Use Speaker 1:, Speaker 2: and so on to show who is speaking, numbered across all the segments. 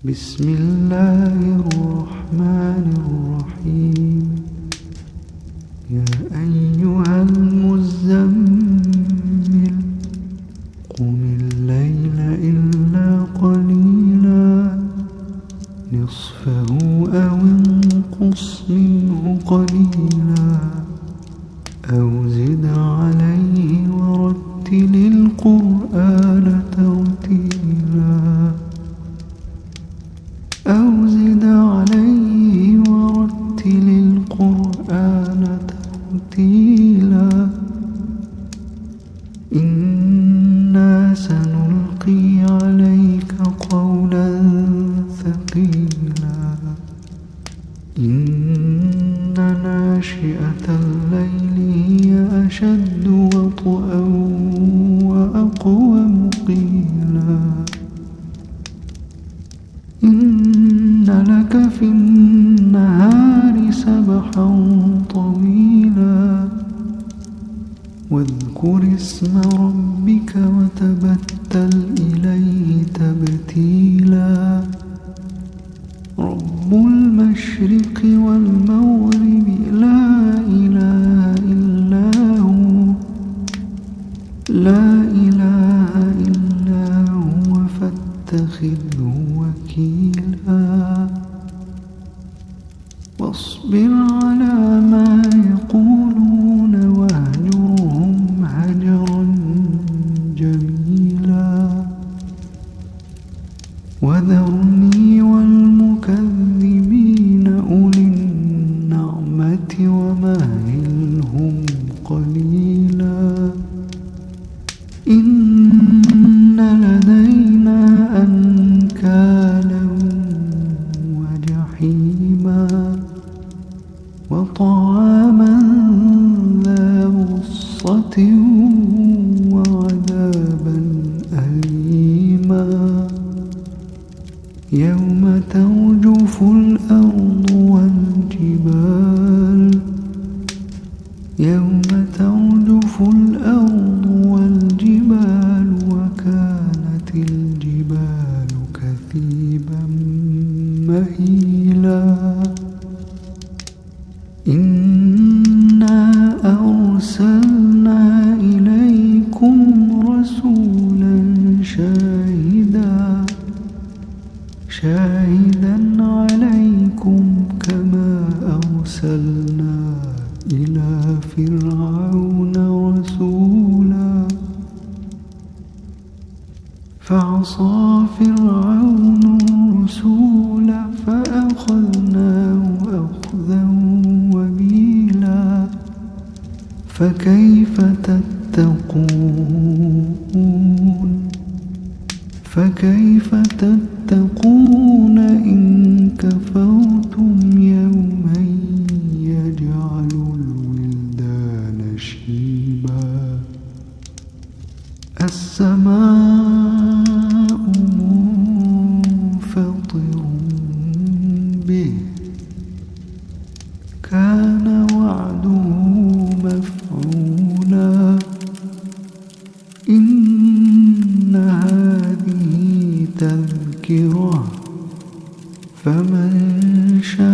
Speaker 1: بسم الله الرحمن الرحيم. يا أيها المزمل قم الليل إلا قليلا نصفه أو انقص منه قليلا أو زد عليه ورتل القرآن ترتيلا أو زد عليه ورتل القرآن ترتيلا إنا سنلقي عليك قولا ثقيلا إن ناشئة الليل هي أشد وطئا وأقوم قيلا إن لك في النهار سبحا طويلا واذكر اسم ربك وتبتل إليه تبتيلا رب المشرق والمغرب لا إله إلا هو فاتخذه وكيلا واصبر على ما يقولون واهجرهم هجرا جميلا وذرني والمكذبين أولي النعمة ومهلهم قليلا إن لدينا أنكالا وجحيما وطعاما ذا غصة وعذابا أليما يوم ترجف الأرض والجبال وكانت الجبال كثيبا مهيلا إنا أرسلنا إليكم رسولا شاهدا عليكم كما أرسلنا إلى فرعون رسولا فعصى فرعون الرسول فأخذناه أخذا وبيلا فكيف تتقون إن كفرتم يوما يجعل الولدان شيبا السماء منفطر به كان وعده مفعولا إن هذه تذكرة فمن شاء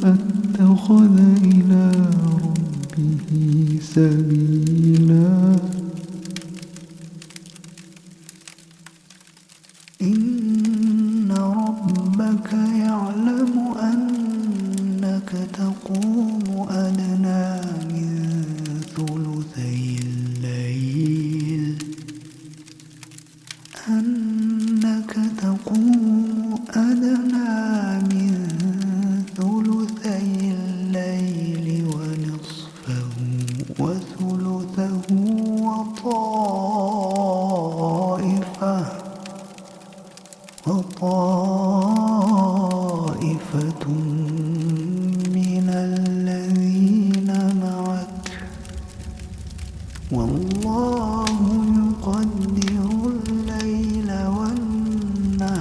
Speaker 1: اتخذ إلى ربه سبيلا إن ربك يعلم أنك تقوم أدنى من ثلثي الليل ونصفه وثلثه وطائفة من الذين معك والله يقدر الليل والنهار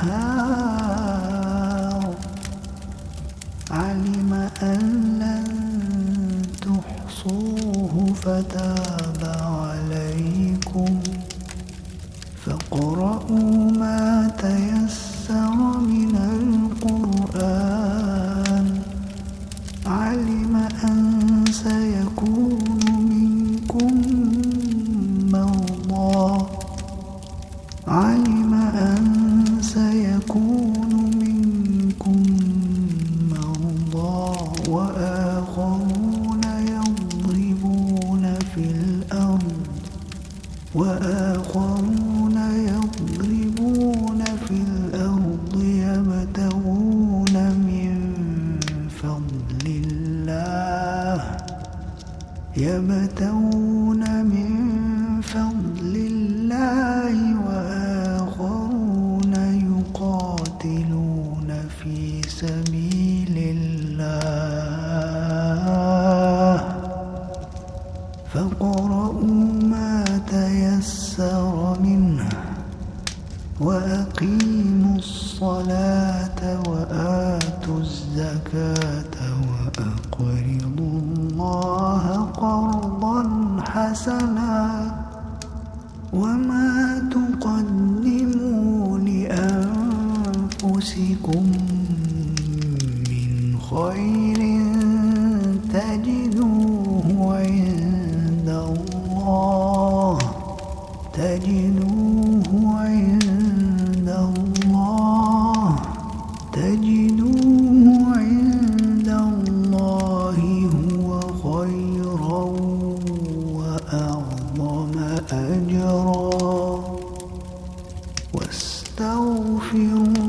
Speaker 1: علم أن لن تحصوه فتاب عليكم فاقرؤوا ما تيسر يكون منكم مرضى وآخرون يضربون في الأرض يبتغون من فضل الله وآخرون يقاتلون في سبيل الله فاقرؤوا ما تيسر منه وأقيموا الصلاة وآتوا الزكاة وأقرضوا الله قرضا حسنا وما تقدموا لأنفسكم من خير تجدوه عند الله هو خيرا وأعظم أجرا واستغفروا